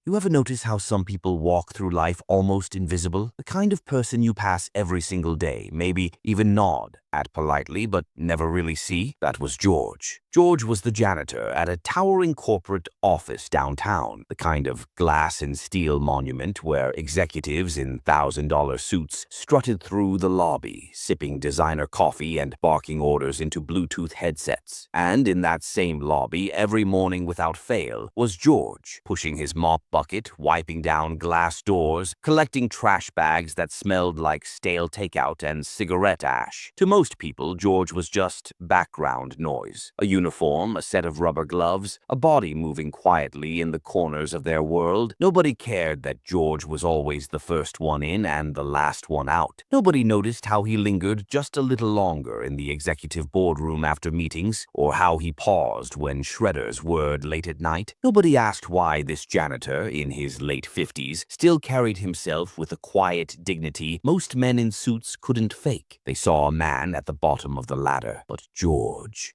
You ever notice how some people walk through life almost invisible? The kind of person you pass every single day, maybe even nod at politely, but never really see? That was George. George was the janitor at a towering corporate office downtown, the kind of glass and steel monument where executives in $1,000 suits strutted through the lobby, sipping designer coffee and barking orders into Bluetooth headsets. And in that same lobby, every morning without fail, was George, pushing his mop bucket, wiping down glass doors, collecting trash bags that smelled like stale takeout and cigarette ash. To most people, George was just background noise. A uniform, a set of rubber gloves, a body moving quietly in the corners of their world. Nobody cared that George was always the first one in and the last one out. Nobody noticed how he lingered just a little longer in the executive boardroom after meetings, or how he paused when shredders whirred late at night. Nobody asked why this janitor, in his late 50s, still carried himself with a quiet dignity most men in suits couldn't fake. They saw a man at the bottom of the ladder, but George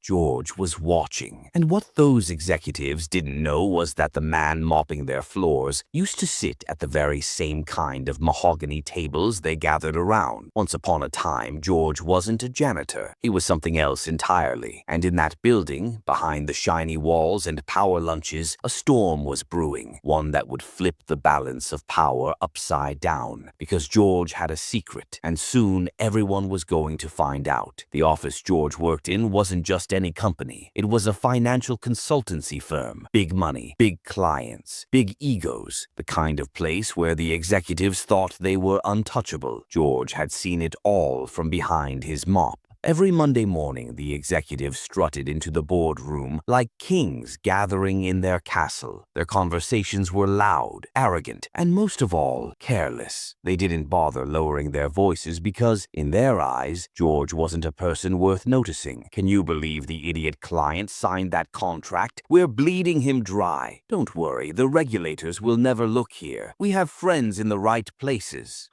was watching. And what those executives didn't know was that the man mopping their floors used to sit at the very same kind of mahogany tables they gathered around. Once upon a time, George wasn't a janitor. He was something else entirely. And in that building, behind the shiny walls and power lunches, a storm was brewing, one that would flip the balance of power upside down. Because George had a secret, and soon everyone was going to find out. The office George worked in wasn't just any company. It was a financial consultancy firm. Big money, big clients, big egos, the kind of place where the executives thought they were untouchable. George had seen it all from behind his mop. Every Monday morning, the executives strutted into the boardroom like kings gathering in their castle. Their conversations were loud, arrogant, and most of all, careless. They didn't bother lowering their voices because, in their eyes, George wasn't a person worth noticing. Can you believe the idiot client signed that contract? We're bleeding him dry. Don't worry, the regulators will never look here. We have friends in the right places.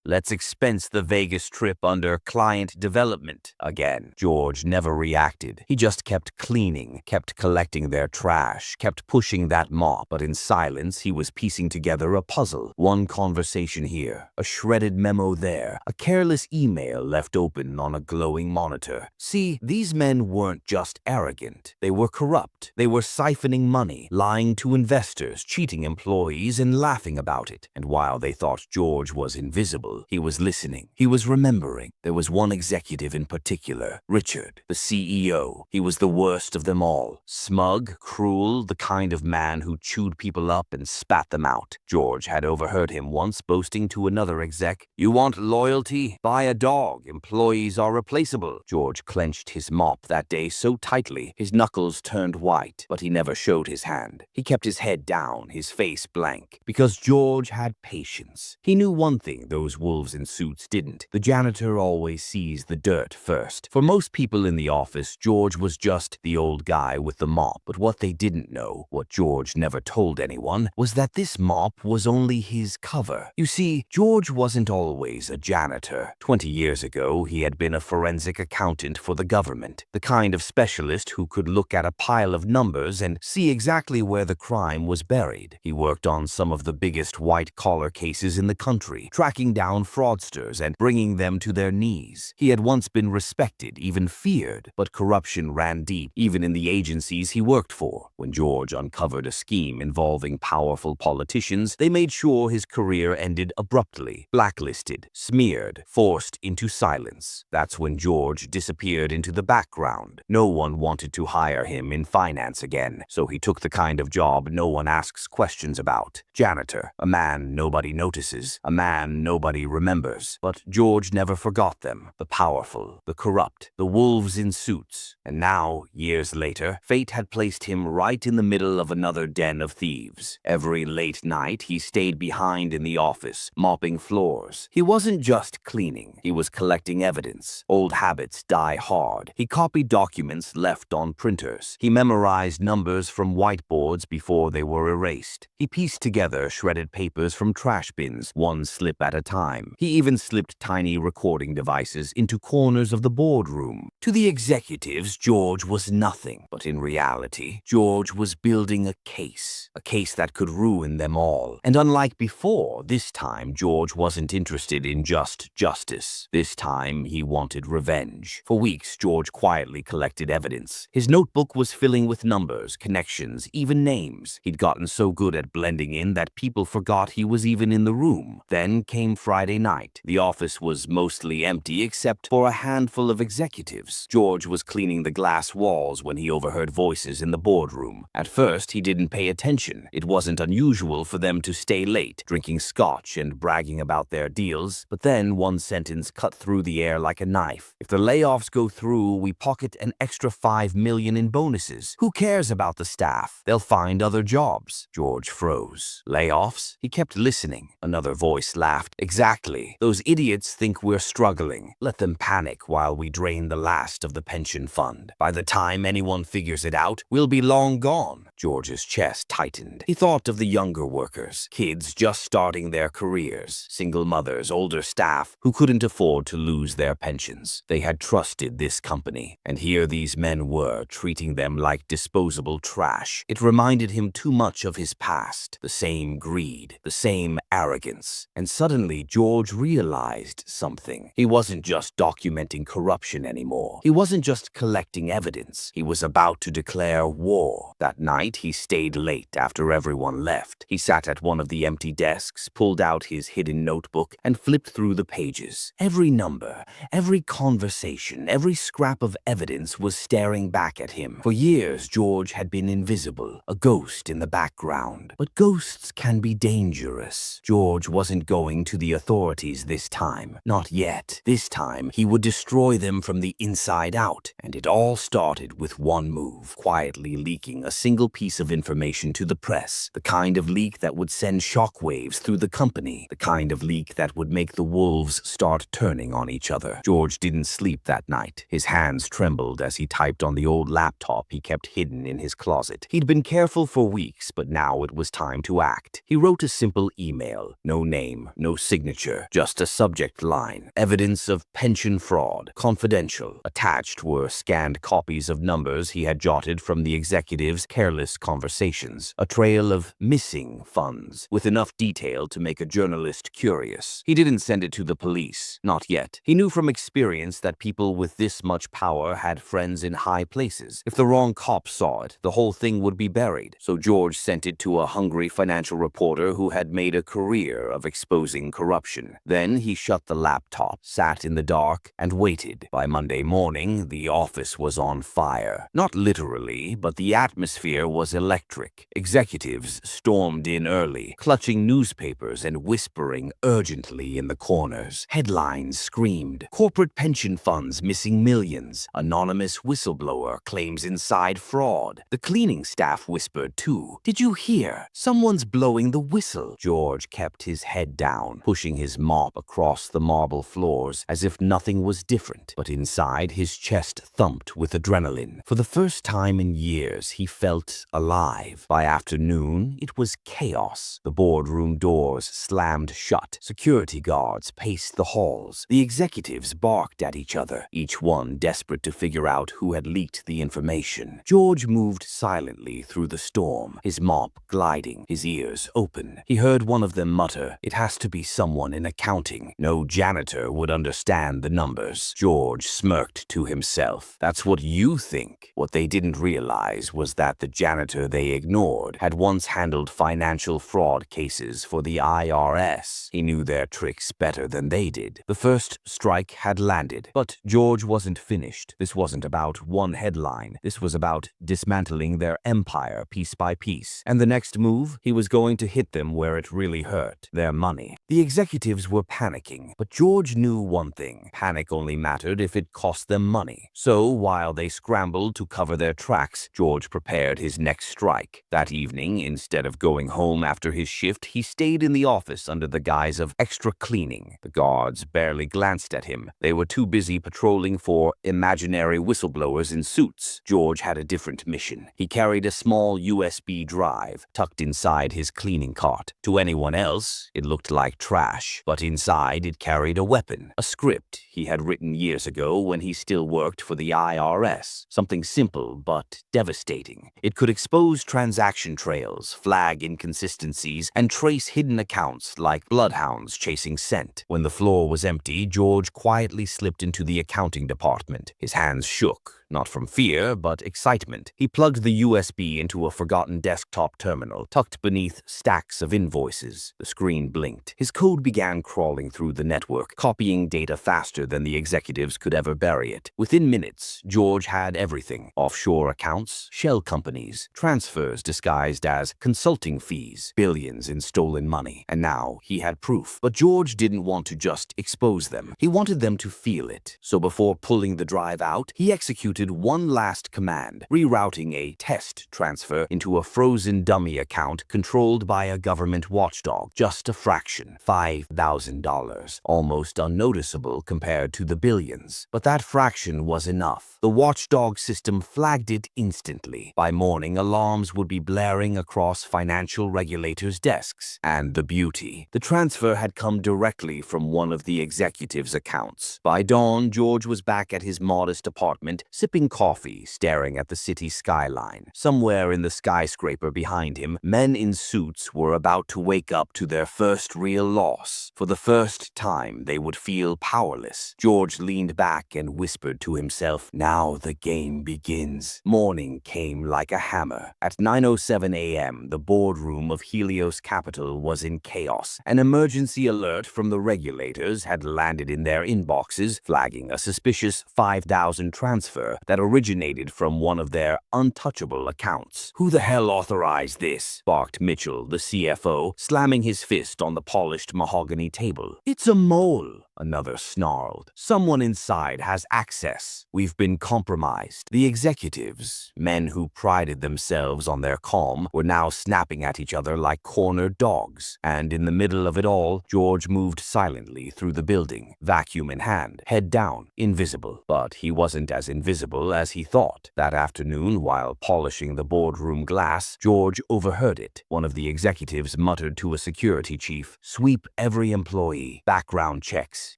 Let's expense the Vegas trip under client development. Again, George never reacted. He just kept cleaning, kept collecting their trash, kept pushing that mop. But in silence, he was piecing together a puzzle. One conversation here, a shredded memo there, a careless email left open on a glowing monitor. See, these men weren't just arrogant. They were corrupt. They were siphoning money, lying to investors, cheating employees, and laughing about it. And while they thought George was invisible, he was listening. He was remembering. There was one executive in particular, Richard, the CEO. He was the worst of them all. Smug, cruel, the kind of man who chewed people up and spat them out. George had overheard him once boasting to another exec, "You want loyalty? Buy a dog. Employees are replaceable." George clenched his mop that day so tightly, his knuckles turned white, but he never showed his hand. He kept his head down, his face blank, because George had patience. He knew one thing those wolves in suits didn't. The janitor always sees the dirt first. For most people in the office, George was just the old guy with the mop. But what they didn't know, what George never told anyone, was that this mop was only his cover. You see, George wasn't always a janitor. 20 years ago, he had been a forensic accountant for the government, the kind of specialist who could look at a pile of numbers and see exactly where the crime was buried. He worked on some of the biggest white-collar cases in the country, tracking down fraudsters and bringing them to their knees. He had once been respected, even feared, but corruption ran deep, even in the agencies he worked for. When George uncovered a scheme involving powerful politicians, they made sure his career ended abruptly, blacklisted, smeared, forced into silence. That's when George disappeared into the background. No one wanted to hire him in finance again, so he took the kind of job no one asks questions about. Janitor, a man nobody notices, a man nobody remembers. But George never forgot them. The powerful, the corrupt, the wolves in suits. And now, years later, fate had placed him right in the middle of another den of thieves. Every late night, he stayed behind in the office, mopping floors. He wasn't just cleaning. He was collecting evidence. Old habits die hard. He copied documents left on printers. He memorized numbers from whiteboards before they were erased. He pieced together shredded papers from trash bins, one slip at a time. time. He even slipped tiny recording devices into corners of the boardroom. To the executives, George was nothing, but in reality, George was building a case that could ruin them all. And unlike before, this time George wasn't interested in just justice. This time he wanted revenge. For weeks, George quietly collected evidence. His notebook was filling with numbers, connections, even names. He'd gotten so good at blending in that people forgot he was even in the room. Then came Friday night. The office was mostly empty except for a handful of executives. George was cleaning the glass walls when he overheard voices in the boardroom. At first, he didn't pay attention. It wasn't unusual for them to stay late, drinking scotch and bragging about their deals. But then one sentence cut through the air like a knife. If the layoffs go through, we pocket an extra $5 million in bonuses. Who cares about the staff? They'll find other jobs. George froze. Layoffs? He kept listening. Another voice laughed. Exactly. Those idiots think we're struggling. Let them panic while we drain the last of the pension fund. By the time anyone figures it out, we'll be long gone. George's chest tightened. He thought of the younger workers, kids just starting their careers, single mothers, older staff who couldn't afford to lose their pensions. They had trusted this company, and here these men were, treating them like disposable trash. It reminded him too much of his past, the same greed, the same arrogance. And suddenly George realized something. He wasn't just documenting corruption anymore. He wasn't just collecting evidence. He was about to declare war. That night, he stayed late after everyone left. He sat at one of the empty desks, pulled out his hidden notebook, and flipped through the pages. Every number, every conversation, every scrap of evidence was staring back at him. For years, George had been invisible, a ghost in the background. But ghosts can be dangerous. George wasn't going to the authorities this time. Not yet. This time, he would destroy them from the inside out. And it all started with one move, quietly leaking a single piece of information to the press. The kind of leak that would send shockwaves through the company. The kind of leak that would make the wolves start turning on each other. George didn't sleep that night. His hands trembled as he typed on the old laptop he kept hidden in his closet. He'd been careful for weeks, but now it was time to act. He wrote a simple email. No name, no signature, just a subject line. Evidence of pension fraud. Confidential. Attached were scanned copies of numbers he had jotted from the executives' careless conversations. A trail of missing funds, with enough detail to make a journalist curious. He didn't send it to the police. Not yet. He knew from experience that people with this much power had friends in high places. If the wrong cop saw it, the whole thing would be buried. So George sent it to a hungry financial reporter who had made a career of exposing corruption. Then he shut the laptop, sat in the dark, and waited. By Monday morning, the office was on fire. Not literally, but the atmosphere was electric. Executives stormed in early, clutching newspapers and whispering urgently in the corners. Headlines screamed, "Corporate pension funds missing millions. Anonymous whistleblower claims inside fraud." The cleaning staff whispered too. "Did you hear? Someone's blowing the whistle." George kept his head down, pushing his mop across the marble floors as if nothing was different. But inside, his chest thumped with adrenaline. For the first time in years, he felt alive. By afternoon, it was chaos. The boardroom doors slammed shut. Security guards paced the halls. The executives barked at each other, each one desperate to figure out who had leaked the information. George moved silently through the storm, his mop gliding, his ears open. He heard one of them mutter, "It has to be someone in accounting. No janitor would understand the numbers." George smirked to himself. That's what you think. What they didn't realize was that the janitor they ignored had once handled financial fraud cases for the IRS. He knew their tricks better than they did. The first strike had landed, but George wasn't finished. This wasn't about one headline. This was about dismantling their empire piece by piece. And the next move, he was going to hit them where it really hurt, their money. The executives were panicking, but George knew one thing. Panic only mattered if it cost them money. So while they scrambled to cover their tracks, George prepared his next strike. That evening, instead of going home after his shift, he stayed in the office under the guise of extra cleaning. The guards barely glanced at him. They were too busy patrolling for imaginary whistleblowers in suits. George had a different mission. He carried a small USB drive tucked inside his cleaning cart. To anyone else, it looked like trash. cash, but inside it carried a weapon, a script he had written years ago when he still worked for the IRS. Something simple but devastating. It could expose transaction trails, flag inconsistencies, and trace hidden accounts like bloodhounds chasing scent. When the floor was empty, George quietly slipped into the accounting department. His hands shook. Not from fear, but excitement. He plugged the USB into a forgotten desktop terminal, tucked beneath stacks of invoices. The screen blinked. His code began crawling through the network, copying data faster than the executives could ever bury it. Within minutes, George had everything. Offshore accounts, shell companies, transfers disguised as consulting fees, billions in stolen money. And now he had proof. But George didn't want to just expose them. He wanted them to feel it. So before pulling the drive out, he executed one last command, rerouting a test transfer into a frozen dummy account controlled by a government watchdog. Just a fraction, $5,000, almost unnoticeable compared to the billions. But that fraction was enough. The watchdog system flagged it instantly. By morning, alarms would be blaring across financial regulators' desks. And the beauty, the transfer had come directly from one of the executives' accounts. By dawn, George was back at his modest apartment, sipping coffee, staring at the city skyline. Somewhere in the skyscraper behind him, men in suits were about to wake up to their first real loss. For the first time, they would feel powerless. George leaned back and whispered to himself, "Now the game begins." Morning came like a hammer. At 9:07 a.m., the boardroom of Helios Capital was in chaos. An emergency alert from the regulators had landed in their inboxes, flagging a suspicious 5,000 transfer that originated from one of their untouchable accounts. "Who the hell authorized this?" barked Mitchell, the CFO, slamming his fist on the polished mahogany table. "It's a mole," another snarled. "Someone inside has access. We've been compromised." The executives, men who prided themselves on their calm, were now snapping at each other like cornered dogs. And in the middle of it all, George moved silently through the building, vacuum in hand, head down, invisible. But he wasn't as invisible as he thought. That afternoon, while polishing the boardroom glass, George overheard it. One of the executives muttered to a security chief, "Sweep every employee. Background checks.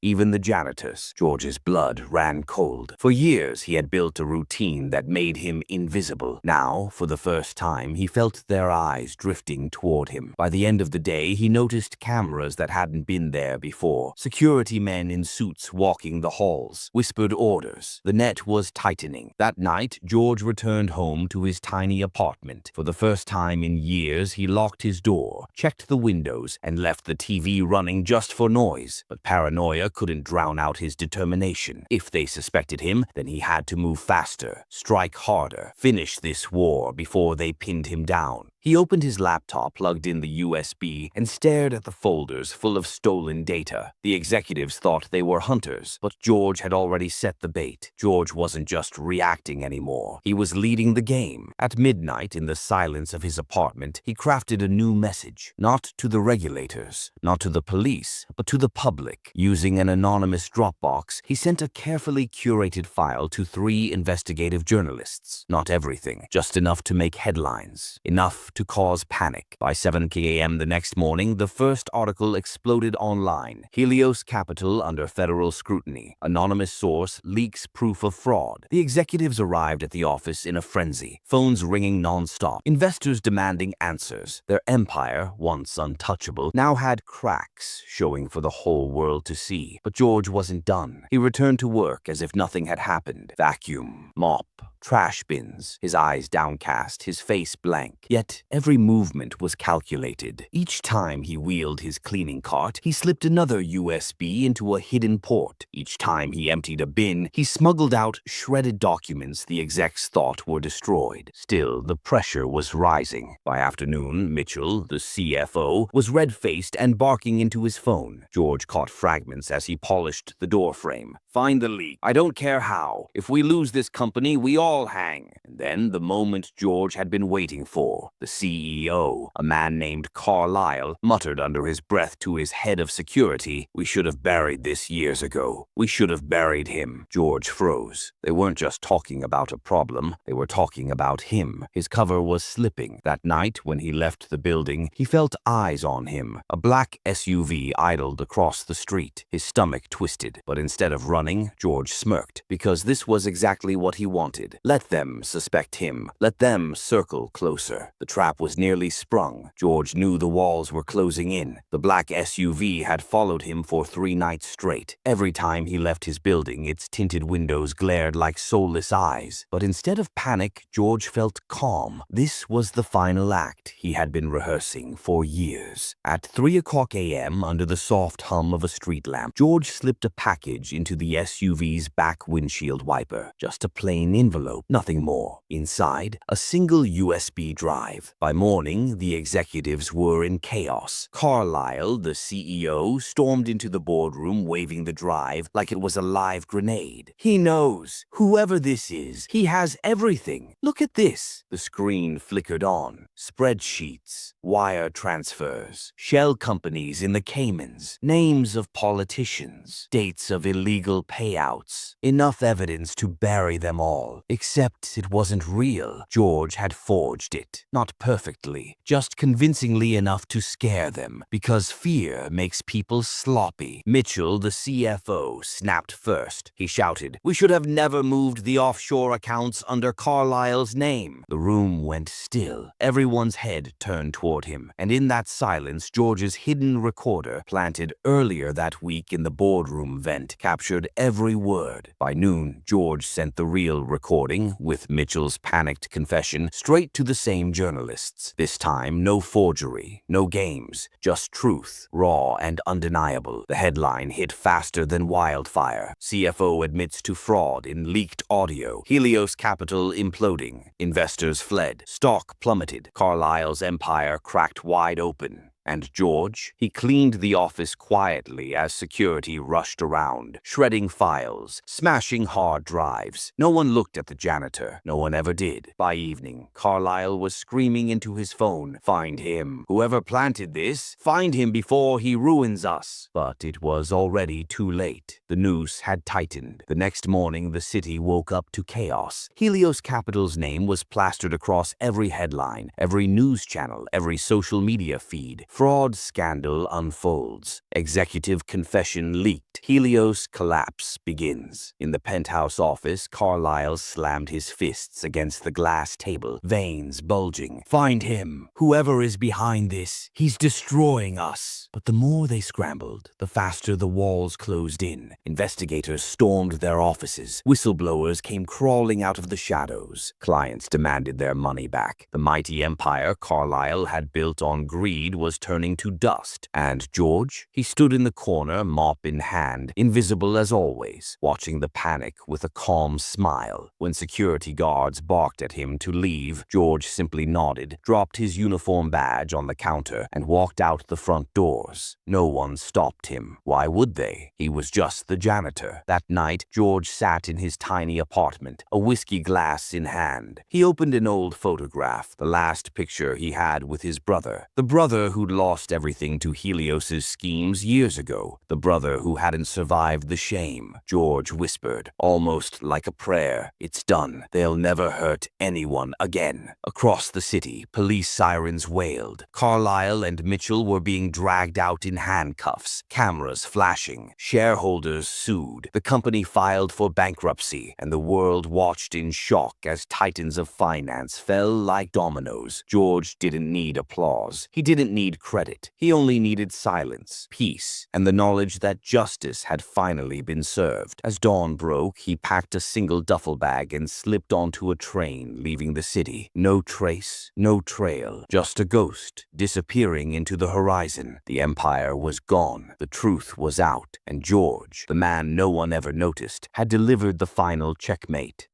Even the janitors." George's blood ran cold. For years, he had built a routine that made him invisible. Now, for the first time, he felt their eyes drifting toward him. By the end of the day, he noticed cameras that hadn't been there before. Security men in suits walking the halls, whispered orders. The net was tightening. That night, George returned home to his tiny apartment. For the first time in years, he locked his door, checked the windows, and left the TV running just for noise. But paranoia couldn't drown out his determination. If they suspected him, then he had to move faster, strike harder, finish this war before they pinned him down. He opened his laptop, plugged in the USB, and stared at the folders full of stolen data. The executives thought they were hunters, but George had already set the bait. George wasn't just reacting anymore. He was leading the game. At midnight, in the silence of his apartment, he crafted a new message. Not to the regulators, not to the police, but to the public. Using an anonymous Dropbox, he sent a carefully curated file to 3 investigative journalists. Not everything, just enough to make headlines. Enough to cause panic. By 7 a.m. the next morning, the first article exploded online. Helios Capital under federal scrutiny. Anonymous source leaks proof of fraud. The executives arrived at the office in a frenzy. Phones ringing non-stop. Investors demanding answers. Their empire, once untouchable, now had cracks showing for the whole world to see. But George wasn't done. He returned to work as if nothing had happened. Vacuum, mop, trash bins, his eyes downcast, his face blank. Yet every movement was calculated. Each time he wheeled his cleaning cart, he slipped another USB into a hidden port. Each time he emptied a bin, he smuggled out shredded documents the execs thought were destroyed. Still, the pressure was rising. By afternoon, Mitchell, the CFO, was red-faced and barking into his phone. George caught fragments as he polished the doorframe. "Find the leak. I don't care how. If we lose this company, we all all hang. And then the moment George had been waiting for. The CEO, a man named Carlyle, muttered under his breath to his head of security, "We should have buried this years ago. We should have buried him." George froze. They weren't just talking about a problem, they were talking about him. His cover was slipping. That night, when he left the building, he felt eyes on him. A black SUV idled across the street. His stomach twisted, but instead of running, George smirked, because this was exactly what he wanted. Let them suspect him. Let them circle closer. The trap was nearly sprung. George knew the walls were closing in. The black SUV had followed him for 3 nights straight. Every time he left his building, its tinted windows glared like soulless eyes. But instead of panic, George felt calm. This was the final act he had been rehearsing for years. At 3 a.m., under the soft hum of a street lamp, George slipped a package into the SUV's back windshield wiper. Just a plain envelope, nothing more. Inside, a single USB drive. By morning, the executives were in chaos. Carlyle, the CEO, stormed into the boardroom waving the drive like it was a live grenade. "He knows. Whoever this is, he has everything. Look at this." The screen flickered on. Spreadsheets, wire transfers, shell companies in the Caymans, names of politicians, dates of illegal payouts. Enough evidence to bury them all. Except it wasn't real. George had forged it. Not perfectly, just convincingly enough to scare them, because fear makes people sloppy. Mitchell, the CFO, snapped first. He shouted, "We should have never moved the offshore accounts under Carlyle's name." The room went still. Everyone's head turned toward him, and in that silence, George's hidden recorder, planted earlier that week in the boardroom vent, captured every word. By noon, George sent the real recording, with Mitchell's panicked confession, straight to the same journalists. This time, no forgery, no games, just truth, raw and undeniable. The headline hit faster than wildfire. CFO admits to fraud in leaked audio. Helios Capital imploding. Investors fled. Stock plummeted. Carlyle's empire cracked wide open. And George? He cleaned the office quietly as security rushed around, shredding files, smashing hard drives. No one looked at the janitor. No one ever did. By evening, Carlyle was screaming into his phone, "Find him. Whoever planted this, find him before he ruins us." But it was already too late. The noose had tightened. The next morning, the city woke up to chaos. Helios Capital's name was plastered across every headline, every news channel, every social media feed. Fraud scandal unfolds. Executive confession leaked. Helios collapse begins. In the penthouse office, Carlyle slammed his fists against the glass table, veins bulging. "Find him. Whoever is behind this, he's destroying us." But the more they scrambled, the faster the walls closed in. Investigators stormed their offices. Whistleblowers came crawling out of the shadows. Clients demanded their money back. The mighty empire Carlyle had built on greed was turning to dust. And George? He stood in the corner, mop in hand, invisible as always, watching the panic with a calm smile. When security guards barked at him to leave, George simply nodded, dropped his uniform badge on the counter, and walked out the front doors. No one stopped him. Why would they? He was just the janitor. That night, George sat in his tiny apartment, a whiskey glass in hand. He opened an old photograph, the last picture he had with his brother. The brother who'd lost everything to Helios's schemes years ago. The brother who hadn't survived the shame. George whispered, almost like a prayer, "It's done. They'll never hurt anyone again." Across the city, police sirens wailed. Carlyle and Mitchell were being dragged out in handcuffs, cameras flashing. Shareholders sued. The company filed for bankruptcy, and the world watched in shock as titans of finance fell like dominoes. George didn't need applause. He didn't need credit. He only needed silence, peace, and the knowledge that justice had finally been served. As dawn broke, he packed a single duffel bag and slipped onto a train, leaving the city. No trace, no trail, just a ghost, disappearing into the horizon. The empire was gone. The truth was out. And George, the man no one ever noticed, had delivered the final checkmate.